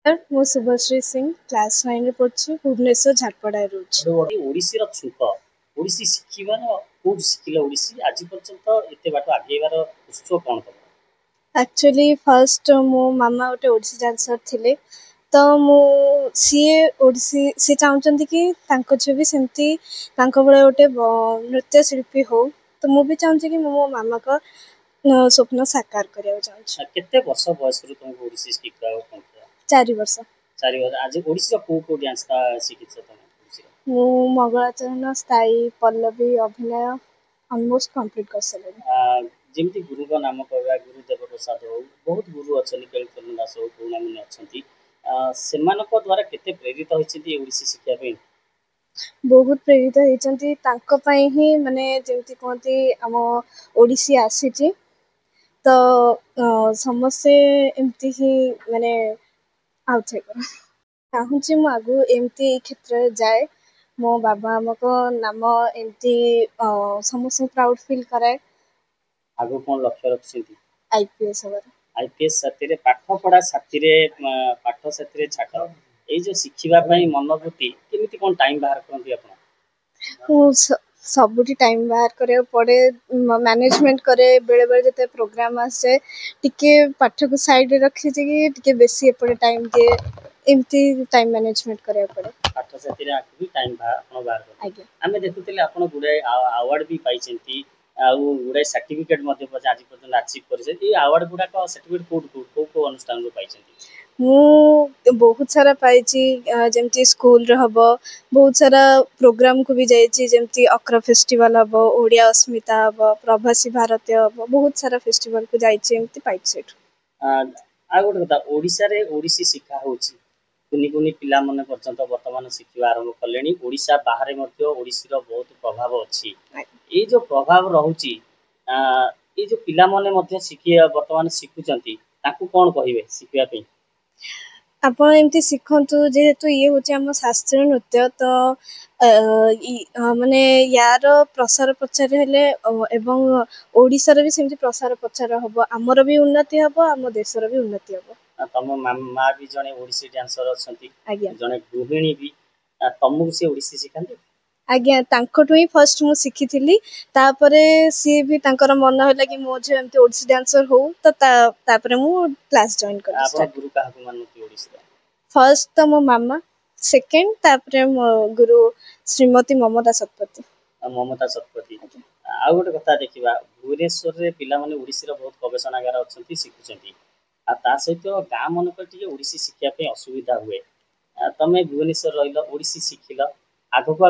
ମୁଁ ଶୁଭଶ୍ରୀ ସିଂ କ୍ଲାସ୍ 9 ରେ ପଢୁଛି ଭୁବନେଶ୍ୱର ଝାରପଡ଼ାରେ ରହୁଛି। ଓଡ଼ିଶୀର ଛୁଙ୍କ ଓଡ଼ିଶୀ ଶିଖିବାର କୋଉଠୁ ଶିଖିଲ ଓଡ଼ିଶୀ ଆଜି ପର୍ଯ୍ୟନ୍ତ ଏତେ ବାଟ ଆଗେଇବାର ଉତ୍ସ କ'ଣ ତମର? ଆକ୍ଚୁଆଲି ଫାଷ୍ଟ ମୋ ମାମା ଗୋଟେ ଓଡ଼ିଶୀ ଡ୍ୟାନ୍ସର ଥିଲେ, ତ ସିଏ ଚାହୁଁଛନ୍ତି କି ତାଙ୍କ ଝିଅ ବି ସେମିତି ତାଙ୍କ ଭଳିଆ ଗୋଟେ ନୃତ୍ୟଶିଳ୍ପୀ ହଉ। ତ ମୁଁ ବି ଚାହୁଁଛି କି ମୁଁ ମୋ ମାମାଙ୍କ ସ୍ୱପ୍ନ ସାକାର କରିବାକୁ ଚାହୁଁଛି। କେତେ ବର୍ଷ ବୟସରୁ ତମକୁ ଓଡ଼ିଶୀ ଶିଖିବାକୁ ପଡ଼ିଥିଲା? 4 ବର୍ଷ। 4 ବର୍ଷ। ଆଜି ଓଡ଼ିଶୀର କୋଉ ଡ୍ୟାନ୍ସଟା ଶିଖିଛ ତମେ ଓଡ଼ିଶୀର? ମୁଁ ମଙ୍ଗଳାଚରଣ, ସ୍ଥାୟୀ, ପଲ୍ଲବୀ, ଅଭିନୟ ଅଲମୋଷ୍ଟ କମ୍ପ୍ଲିଟ୍ କରିସାରିଲିଣି। ଯେମିତି ଗୁରୁଙ୍କ ନାମ କହିବା ଗୁରୁଦେବ ପ୍ରସାଦ ହଉ ବହୁତ ଗୁରୁ ଅଛନ୍ତି କେଳୁଚରଣ ଦାସ ହଉ ପୁରୁଣାମାନେ ଅଛନ୍ତି ସେମାନଙ୍କ ଦ୍ୱାରା କେତେ ପ୍ରେରିତ ହୋଇଛନ୍ତି ଓଡ଼ିଶୀ ଶିଖିବା ପାଇଁ? ବହୁତ ପ୍ରେରିତ ହେଇଛନ୍ତି ତାଙ୍କ ପାଇଁ ହିଁ ମାନେ ଯେମିତି କୁହନ୍ତି ଆମ ଓଡ଼ିଶୀ ଆସିଛି। ତ ସମସ୍ତେ ଏମିତି ହିଁ ମାନେ ଆଉଥରେ ଚାହୁଁଛି ମୁଁ ଆଗକୁ ଏମିତି ଏଇ କ୍ଷେତ୍ରରେ ଯାଏ, ମୋ ବାବା ମାମାଙ୍କ ନାମ ଏମିତି ସମସ୍ତଙ୍କୁ ପ୍ରାଉଡ୍ ଫିଲ୍ କରାଏ। ଆଗକୁ କ'ଣ ଲକ୍ଷ୍ୟ ରଖିଛନ୍ତି? IPS ହେବାର। IPS ସାଥିରେ ପାଠ ପଢ଼ା ସାଥିରେ ପାଠ ସାଥିରେ ଛାଟ ଏଇ ଯେଉଁ ଶିଖିବା ପାଇଁ ମନୋବୃତ୍ତି କେମିତି କ'ଣ ଟାଇମ୍ ବାହାର କରନ୍ତି ଆପଣ? ମୁଁ ସବୁଠି ଟାଇମ୍ ବାହାର କରିବାକୁ ପଡ଼େ, ମ୍ୟାନେଜମେଣ୍ଟ କରେ। ବେଳେବେଳେ ଯେତେ ପ୍ରୋଗ୍ରାମ୍ ଆସେ ଟିକେ ପାଠକୁ ସାଇଡ଼ରେ ରଖିଛି କି ଟିକେ ବେଶୀ ଏପଟେ ଟାଇମ୍ ଦିଏ, ଏମିତି ଟାଇମ୍ ମ୍ୟାନେଜମେଣ୍ଟ କରିବାକୁ ପଡ଼େ। ପାଠ ସାଥିରେ ଆକୁ ବି ଟାଇମ୍ ଆପଣ ବାହାର କରନ୍ତି। ଆଜ୍ଞା। ଆମେ ଦେଖୁଥିଲେ ଆପଣ ଗୁଡ଼ାଏ ଆୱାର୍ଡ଼ ବି ପାଇଛନ୍ତି ଆଉ ଗୁଡ଼ାଏ ସାର୍ଟିଫିକେଟ୍ ମଧ୍ୟ ଆଜି ପର୍ଯ୍ୟନ୍ତ ଆଚିଭ୍ କରିଛନ୍ତି। ଏଇ ଆୱାର୍ଡ଼ ଗୁଡ଼ାକ ସାର୍ଟିଫିକେଟ୍ କୋଉ ଅନୁଷ୍ଠାନରୁ ପାଇଛନ୍ତି? ମୁଁ ବହୁତ ସାରା ପାଇଛି, ଯେମିତି ସ୍କୁଲରେ ହେବ, ବହୁତ ସାରା ପ୍ରୋଗ୍ରାମକୁ ବି ଯାଇଛି, ଯେମିତି ଅକ୍ର ଫେଷ୍ଟିଭାଲ ହେବ, ଓଡ଼ିଆ ଅସ୍ମିତା ହେବ, ପ୍ରବାସୀ ଭାରତୀୟ ହେବ, ବହୁତ ସାରା ଫେଷ୍ଟିଭାଲକୁ ଯାଇଛି, ଏମିତି ପାଇଛି ସେଇଠୁ। ଆଉ ଗୋଟେ କଥା ଓଡ଼ିଶାରେ ଓଡ଼ିଶୀ ଶିଖା ହେଉଛି କୁନି କୁନି ପିଲାମାନେ ପର୍ଯ୍ୟନ୍ତ ବର୍ତ୍ତମାନ ଶିଖିବା ଆରମ୍ଭ କଲେଣି। ଓଡ଼ିଶା ବାହାରେ ମଧ୍ୟ ଓଡ଼ିଶୀର ବହୁତ ପ୍ରଭାବ ଅଛି। ଏଇ ଯେଉଁ ପ୍ରଭାବ ରହୁଛି ଏଇ ଯେଉଁ ପିଲାମାନେ ମଧ୍ୟ ବର୍ତ୍ତମାନ ଶିଖୁଛନ୍ତି ତାଙ୍କୁ କ'ଣ କହିବେ ଶିଖିବା ପାଇଁ? ଆପଣ ଏମିତି ଶିଖନ୍ତୁ, ଯେହେତୁ ଇଏ ହେଉଛି ଆମ ଶାସ୍ତ୍ରୀୟ ନୃତ୍ୟ, ତ ମାନେ ୟାର ପ୍ରସାର ପ୍ରଚାର ହେଲେ ଏବଂ ଓଡ଼ିଶାର ବି ସେମିତି ପ୍ରସାର ପ୍ରଚାର ହେବ, ଆମର ବି ଉନ୍ନତି ହେବ, ଆମ ଦେଶର ବି ଉନ୍ନତି ହେବ। ତମ ମା ବି ଜଣେ ଓଡ଼ିଶୀ ଡ୍ୟାନ୍ସର ଅଛନ୍ତି। ଆଜ୍ଞା। ଜଣେ ଗୃହିଣୀ ବି, ତମକୁ ସେ ଓଡ଼ିଶୀ ଶିଖାନ୍ତି? ଆଜ୍ଞା, ତାଙ୍କଠୁ ହିଁ ଫାଷ୍ଟ ମୁଁ ଶିଖିଥିଲି। ତାପରେ ସିଏ ବି ତାଙ୍କର ମନ ହେଲା କି ମୋ ଝିଅ ଏମିତି ଓଡ଼ିଶୀ ଡ୍ୟାନ୍ସର ହଉ, ତ ତାପରେ ମୁଁ କ୍ଲାସ୍ ଜଏନ୍ କଲି। ଆପଣ ଗୁରୁ କାହାକୁ ମାନନ୍ତି ଓଡ଼ିଶୀର? ଫାଷ୍ଟ ତ ମୋ ମାମା, ସେକେଣ୍ଡ ତାପରେ ମୋ ଗୁରୁ ଶ୍ରୀମତୀ ମମତା ଶତପଥୀ। ମମତା ଶତପଥୀ। ଆଉ ଗୋଟେ କଥା ଦେଖିବା, ଭୁବନେଶ୍ୱରରେ ପିଲାମାନେ ଓଡ଼ିଶୀର ବହୁତ ଗବେଷଣାଗାର ଅଛନ୍ତି, ଶିଖୁଛନ୍ତି। ଆଉ ତା ସହିତ ଗାଁ ମାନଙ୍କରେ ଟିକେ ଓଡ଼ିଶୀ ଶିଖିବା ପାଇଁ ଅସୁବିଧା ହୁଏ। ତମେ ଭୁବନେଶ୍ୱର ରହିଲ, ଓଡ଼ିଶୀ ଶିଖିଲ, ଆଗକୁ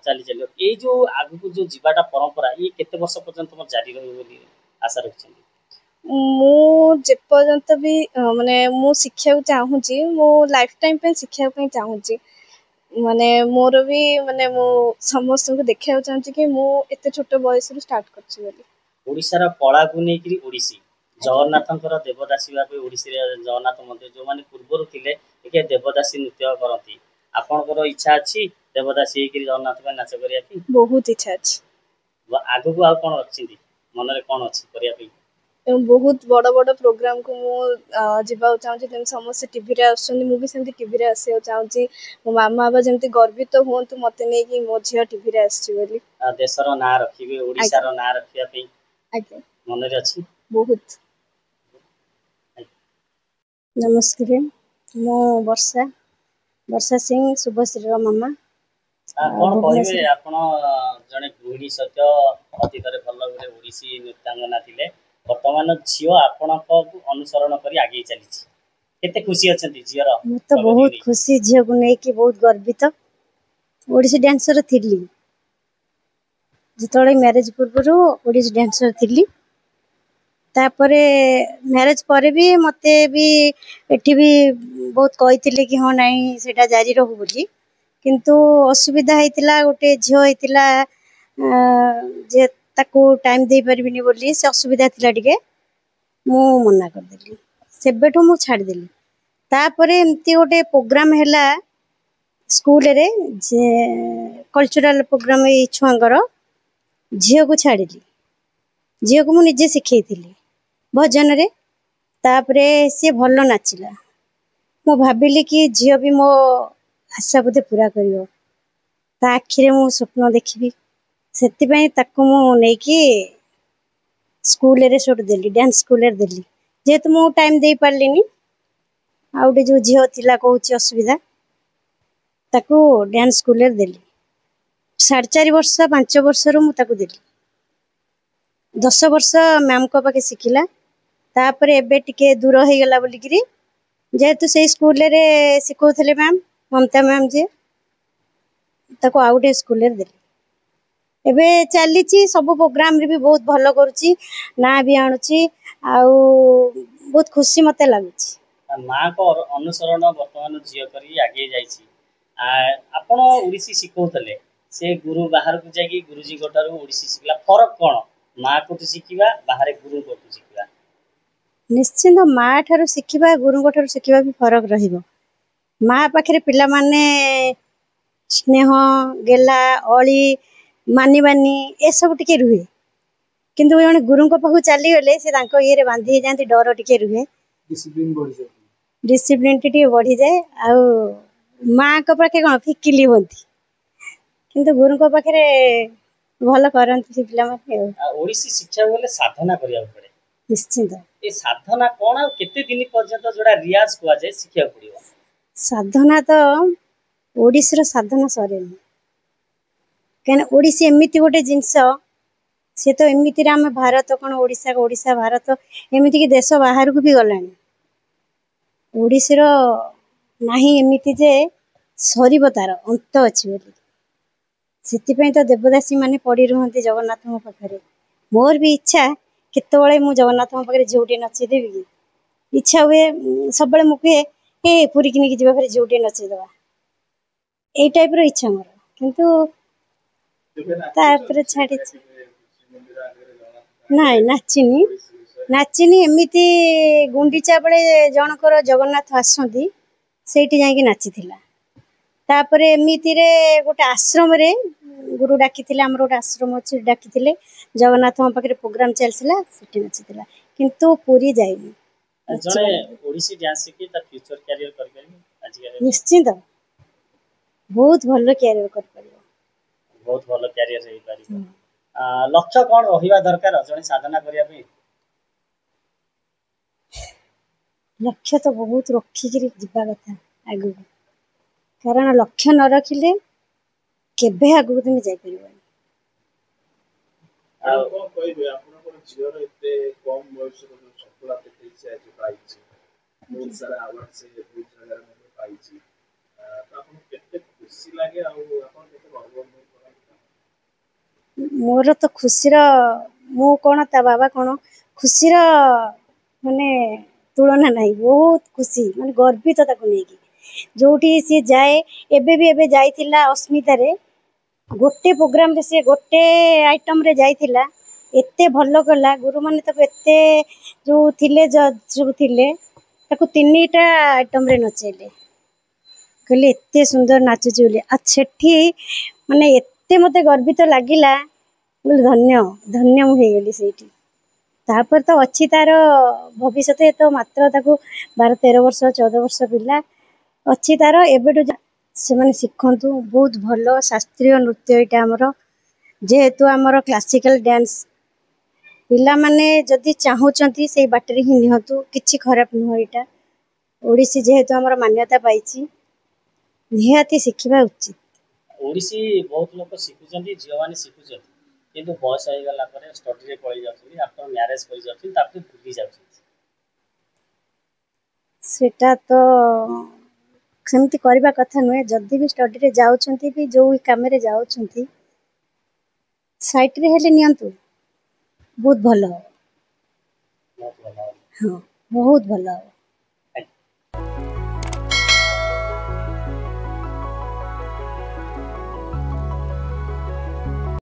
ଚାଲିବ। ଏଇ ଯେଉଁ ଆଗକୁ ଯେଉଁ ଯିବାଟା ପରମ୍ପରା ଇଏ କେତେ ବର୍ଷ ପର୍ଯ୍ୟନ୍ତ ତମର ଜାରି ରହିବ ବୋଲି ଆଶା ରଖିଛନ୍ତି? ମୁଁ ଯେପର୍ଯ୍ୟନ୍ତ ବି ମାନେ ମୁଁ ଶିଖିବାକୁ ଚାହୁଁଛି, ମୁଁ ଲାଇଫ୍ ଟାଇମ୍ ପାଇଁ ଶିଖିବା ପାଇଁ ଚାହୁଁଛି। ମାନେ ମୋର ବି ମାନେ ମୁଁ ସମସ୍ତଙ୍କୁ ଦେଖେଇବାକୁ ଚାହୁଁଛି କି ମୁଁ ଏତେ ଛୋଟ ବୟସରୁ ଷ୍ଟାର୍ଟ କରିଛି ବୋଲି। ଓଡ଼ିଶାର କଳାକୁ ନେଇକରି ଓଡ଼ିଶୀ, ଜଗନ୍ନାଥଙ୍କର ଦେବଦାସୀ ଭାବେ ଓଡ଼ିଶୀରେ ଜଗନ୍ନାଥ ମନ୍ଦିର ଯେଉଁମାନେ ପୂର୍ବରୁ ଥିଲେ ଟିକେ ଦେବଦାସୀ ନୃତ୍ୟ କରନ୍ତି। ଆପଣଙ୍କର ଇଚ୍ଛା ଅଛି ଦେବଦାସୀ ହେଇକରି ଜଗନ୍ନାଥ ପାଇଁ ନାଚ କରିବା ପାଇଁ? ବହୁତ ଇଚ୍ଛା ଅଛି। ଆଗକୁ ଆଉ କ'ଣ ରଖିଛନ୍ତି, ମନରେ କ'ଣ ଅଛି କରିବା ପାଇଁ? ବହୁତ ବଡ଼ ବଡ଼ ପ୍ରୋଗ୍ରାମକୁ ମୁଁ ଯିବାକୁ ଚାହୁଁଛି, ଯେମିତି ସମସ୍ତେ ଟିଭିରେ ଆସୁଛନ୍ତି, ମୁଁ ବି ସେମିତି ଟିଭିରେ ଆସିବାକୁ ଚାହୁଁଛି। ମୋ ମାମା ବାବା ଯେମିତି ଗର୍ବିତ ହୁଅନ୍ତୁ ମୋତେ ନେଇକି ମୋ ଝିଅ ଟିଭିରେ ଆସିଛି ବୋଲି। ଦେଶର ନାଁ ରଖିବେ, ଓଡ଼ିଶାର ନାଁ ରଖିବା ପାଇଁ ଆଜ୍ଞା ମନରେ ଅଛି? ବହୁତ। ନମସ୍କାର, ମୁଁ ବର୍ଷା ସିଂ, ଶୁଭଶ୍ରୀର ମାମା। କ'ଣ କହିବେ, ଆପଣ ଜଣେ ଗୃହିଣୀ ସହିତ ଅତୀତରେ ଭଲ ଗୋଟେ ଓଡ଼ିଶୀ ନୃତ୍ୟାଙ୍ଗନା ଥିଲେ, ବର୍ତ୍ତମାନ ଝିଅ ଆପଣଙ୍କୁ ଅନୁସରଣ କରି ଆଗେଇ ଚାଲିଛି, କେତେ ଖୁସି ଅଛନ୍ତି ଝିଅର? ମୁଁ ତ ବହୁତ ଖୁସି, ଝିଅକୁ ନେଇକି ବହୁତ ଗର୍ବିତ। ଓଡ଼ିଶୀ ଡ୍ୟାନ୍ସର ଥିଲି, ଯେତେବେଳେ ମ୍ୟାରେଜ ପୂର୍ବରୁ ଓଡ଼ିଶୀ ଡ୍ୟାନ୍ସର ଥିଲି। ତାପରେ ମ୍ୟାରେଜ ପରେ ବି ମୋତେ ବି ଏଠି ବି ବହୁତ କହିଥିଲେ କି ହଁ ନାଇଁ ସେଇଟା ଜାରି ରହୁ ବୋଲି, କିନ୍ତୁ ଅସୁବିଧା ହେଇଥିଲା, ଗୋଟେ ଝିଅ ହେଇଥିଲା, ଯେ ତାକୁ ଟାଇମ୍ ଦେଇପାରିବିନି ବୋଲି, ସେ ଅସୁବିଧା ଥିଲା ଟିକେ, ମୁଁ ମନା କରିଦେଲି। ସେବେଠୁ ମୁଁ ଛାଡ଼ିଦେଲି। ତାପରେ ଏମିତି ଗୋଟେ ପ୍ରୋଗ୍ରାମ ହେଲା ସ୍କୁଲରେ, କଲଚରାଲ ପ୍ରୋଗ୍ରାମ ଏଇ ଛୁଆଙ୍କର, ଝିଅକୁ ଛାଡ଼ିଲି। ଝିଅକୁ ମୁଁ ନିଜେ ଶିଖେଇଥିଲି ଭଜନରେ। ତାପରେ ସିଏ ଭଲ ନାଚିଲା, ମୁଁ ଭାବିଲି କି ଝିଅ ବି ମୋ ଆଶା ବୋଧେ ପୁରା କରିବ, ତା ଆଖିରେ ମୁଁ ସ୍ୱପ୍ନ ଦେଖିବି। ସେଥିପାଇଁ ତାକୁ ମୁଁ ନେଇକି ସ୍କୁଲରେ ସେଠୁ ଦେଲି, ଡ୍ୟାନ୍ସ ସ୍କୁଲରେ ଦେଲି। ଯେହେତୁ ମୁଁ ଟାଇମ୍ ଦେଇପାରିଲିନି, ଆଉ ଗୋଟେ ଯୋଉ ଝିଅ ଥିଲା କହୁଛି ଅସୁବିଧା, ତାକୁ ଡ୍ୟାନ୍ସ ସ୍କୁଲରେ ଦେଲି। 4.5 ବର୍ଷ 5 ବର୍ଷରୁ ମୁଁ ତାକୁ ଦେଲି। 10 ବର୍ଷ ମ୍ୟାମଙ୍କ ପାଖେ ଶିଖିଲା। ତାପରେ ଏବେ ଟିକେ ଦୂର ହେଇଗଲା ବୋଲିକିରି, ଯେହେତୁ ସେଇ ସ୍କୁଲରେ ଶିଖଉଥିଲେ ମ୍ୟାମ୍ ମମତା ମ୍ୟାମ୍ ଯିଏ, ତାକୁ ଆଉ ଗୋଟେ ସ୍କୁଲରେ ଦେଲି। ଏବେ ଚାଲିଛି ସବୁ ପ୍ରୋଗ୍ରାମରେ ବି ବହୁତ ଭଲ କରୁଛି, ନାଁ ବି ଆଣୁଛି, ଆଉ ବହୁତ ଖୁସି ମତେ ଲାଗୁଛି। ମାଙ୍କ ଅନୁସରଣ ବର୍ତ୍ତମାନ ଝିଅ କରି ଆଗେଇ ଯାଇଛି। ଆପଣ ଓଡ଼ିଶୀ ଶିଖଉଥିଲେ, ସେ ଗୁରୁ ବାହାରକୁ ଯାଇକି ଗୁରୁଜୀଙ୍କ ଠାରୁ ଓଡ଼ିଶୀ ଶିଖିଲା, ଫରକ କ'ଣ ମା କୋଠୁ ଶିଖିବା ବାହାରେ ଗୁରୁ କୋଠୁ ଶିଖିବା? ନିଶ୍ଚିନ୍ତ ମା ଠାରୁ ଶିଖିବା ଗୁରୁଙ୍କ ଠାରୁ ଶିଖିବା ବି ଫରକ ରହିବ। ମା ପାଖରେ ପିଲାମାନେ ସ୍ନେହ, ଗେଲା, ଅଳି, ମାନିବାନି ଏସବୁ ଟିକେ ରୁହେ। କିନ୍ତୁ ଜଣେ ଗୁରୁଙ୍କ ପାଖକୁ ଚାଲିଗଲେ ସେ ତାଙ୍କ ଇଏରେ ବାନ୍ଧି ହେଇଯାଆନ୍ତି, ଡର ଟିକେ ରୁହେ, ଡିସିପ୍ଲିନ ଟିକେ ବଢିଯାଏ। ଆଉ ମାଙ୍କ ପାଖେ କ'ଣ ଫିକିଲି ହୁଅନ୍ତି, କିନ୍ତୁ ଗୁରୁଙ୍କ ପାଖରେ ଭଲ କରନ୍ତି ସେ ପିଲାମାନେ। ଓଡ଼ିଶୀ ଶିଖିବାକୁ ଗଲେ ସାଧନା କରିବାକୁ ପଡେ। ନିଶ୍ଚିନ୍ତ। ଏ ସାଧନା କ'ଣ ଆଉ କେତେ ଦିନ ପର୍ଯ୍ୟନ୍ତ ଯୋଉଟା ରିଆଜ କୁହାଯାଏ ଶିଖିବାକୁ ପଡିବ? ସାଧନା ତ ଓଡ଼ିଶୀର ସାଧନା ସରେନି, କାହିଁକିନା ଓଡ଼ିଶୀ ଏମିତି ଗୋଟେ ଜିନିଷ, ସେ ତ ଏମିତିରେ ଆମେ ଭାରତ କ'ଣ ଓଡ଼ିଶା, ଓଡ଼ିଶା ଭାରତ, ଏମିତିକି ଦେଶ ବାହାରକୁ ବି ଗଲାଣି। ଓଡ଼ିଶୀର ନାହିଁ ଏମିତି ଯେ ସରିବ, ତାର ଅନ୍ତ ଅଛି ବୋଲି। ସେଥିପାଇଁ ତ ଦେବଦାସୀ ମାନେ ପଡ଼ି ରୁହନ୍ତି ଜଗନ୍ନାଥଙ୍କ ପାଖରେ। ମୋର ବି ଇଚ୍ଛା କେତେବେଳେ ମୁଁ ଜଗନ୍ନାଥଙ୍କ ପାଖରେ ଝିଅଟିଏ ନଚେଇଦେବି କି, ଇଚ୍ଛା ହୁଏ ସବୁବେଳେ। ମୁଁ କୁହେ ପୁରୀକି ନେଇକି ଯିବା ଫେରେ ଝିଅଟିଏ ନଚେଇଦବା, ଏଇ ଟାଇପର ଇଚ୍ଛା ମୋର। କିନ୍ତୁ ତାପରେ ଛାଡିଛି। ନାଇଁ, ନାଚିନି। ଏମିତି ଗୁଣ୍ଡିଚା ବେଳେ ଜଣଙ୍କର ଜଗନ୍ନାଥ ଆସନ୍ତି, ସେଇଠି ଯାଇକି ନାଚିଥିଲା। ତାପରେ ଏମିତିରେ ଗୋଟେ ଆଶ୍ରମରେ ଗୁରୁ ଡାକିଥିଲେ, ଆମର ଗୋଟେ ଆଶ୍ରମ ଅଛି, ଡାକିଥିଲେ ଜଗନ୍ନାଥଙ୍କ ପାଖରେ ପ୍ରୋଗ୍ରାମ ଚାଲିଥିଲା, ସେଠି ନାଚିଥିଲା। କିନ୍ତୁ ପୁରୀ ଯାଇନି। ଜଣେ ଓଡ଼ିଶୀ ଡ୍ୟାନ୍ସ ଶିଖି ତା ଫ୍ୟୁଚର କ୍ୟାରିୟର କରିପାରିବ ଆଜିକା? ନିଶ୍ଚିନ୍ତ, ବହୁତ ଭଲ କ୍ୟାରିୟର କରିପାରିବ। ବହୁତ ଭଲ କ୍ୟାରିୟର ହେଇପାରିବ। ଲକ୍ଷ୍ୟ କ'ଣ ରହିବା ଦରକାର ଜଣେ ସାଧନା କରିବା ପାଇଁ? ଲକ୍ଷ୍ୟ ତ ବହୁତ ରଖିକିରି ଯିବା କଥା ଆଗକୁ, କାରଣ ଲକ୍ଷ୍ୟ ନ ରଖିଲେ କେବେ ଆଗକୁ ତମେ ଯାଇପାରିବନି। ଆଉ କ'ଣ କହିବେ ଆପଣଙ୍କର ଝିଅର ଏତେ କମ ବୟସର ଯୋଉ ସଫଳତା ସେ ଆଜି ପାଇଛି, ବହୁତ ସାରା ଆୱାର୍ଡ ସେ ବହୁତ ଜାଗାରେ ମଧ୍ୟ ପାଇଛି, ତ ଆପଣଙ୍କୁ କେତେ ଖୁସି ଲାଗେ ଆଉ ଆପଣ କେତେ ଗର୍ବ ଅନୁଭବ କରନ୍ତି? ମୋର ତ ଖୁସିର, ମୁଁ କ'ଣ ତା ବାବା କ'ଣ, ଖୁସିର ମାନେ ତୁଳନା ନାହିଁ। ବହୁତ ଖୁସି, ମାନେ ଗର୍ବିତ ତାକୁ ନେଇକି। ଯୋଉଠି ସିଏ ଯାଏ, ଏବେ ଯାଇଥିଲା ଅସ୍ମିତାରେ, ଗୋଟେ ପ୍ରୋଗ୍ରାମରେ ସିଏ ଗୋଟେ ଆଇଟମରେ ଯାଇଥିଲା, ଏତେ ଭଲ କଲା। ଗୁରୁମାନେ ତାକୁ ଏତେ, ଯୋଉ ଥିଲେ ଜଜ୍ ସବୁ ଥିଲେ, ତାକୁ 3ଟା ଆଇଟମରେ ନଚେଇଲେ, କହିଲେ ଏତେ ସୁନ୍ଦର ନାଚୁଛି ବୋଲି। ଆଉ ସେଠି ମାନେ ଏତେ ମତେ ଗର୍ବିତ ଲାଗିଲା, ଧନ୍ୟ ଧନ୍ୟ ମୁଁ ହେଇଗଲି ସେଇଠି। ତାପରେ ତ ଅଛି ତାର ଭବିଷ୍ୟତ, ତ ମାତ୍ର ତାକୁ 12-13 ବର୍ଷ 14 ବର୍ଷ ପିଲା ଅଛି ତାର। ଏବେଠୁ ସେମାନେ ଶିଖନ୍ତୁ, ବହୁତ ଭଲ ଶାସ୍ତ୍ରୀୟ ନୃତ୍ୟ ଏଇଟା ଆମର। ଯେହେତୁ ଆମର କ୍ଲାସିକାଲ ଡ୍ୟାନ୍ସ, ପିଲାମାନେ ଯଦି ଚାହୁଁଛନ୍ତି ସେଇ ବାଟରେ ହିଁ ନିଅନ୍ତୁ, କିଛି ଖରାପ ନୁହଁ ଏଇଟା। ଓଡ଼ିଶୀ ଯେହେତୁ ଆମର ମାନ୍ୟତା ପାଇଛି, ନିହାତି ଶିଖିବା ଉଚିତ। ଓଡ଼ିଶୀ ବହୁତ ଲୋକ ଶିଖୁଛନ୍ତି, ଝିଅମାନେ ଶିଖୁଛନ୍ତି, କିନ୍ତୁ ବୟସ ହେଇଗଲା ପରେ ଷ୍ଟଡିରେ ପଳେଇ ଯାଉଛନ୍ତି, ଆପଣ ମ୍ୟାରେଜ କରିଯାଉଛନ୍ତି, ତାପରେ ଭୁଲି ଯାଉଛନ୍ତି। ସେଟା ତ ସେମିତି କରିବା କଥା ନୁହେଁ। ଯଦି ବି ଷ୍ଟଡିରେ ଯାଉଛନ୍ତି, ବି ଯୋଉ କାମରେ ଯାଉଛନ୍ତି, ସାଇଟରେ ହେଲେ ନିଅନ୍ତୁ, ବହୁତ ଭଲ ହବ। ବହୁତ ଭଲ। ହଁ, ବହୁତ ଭଲ ହବ।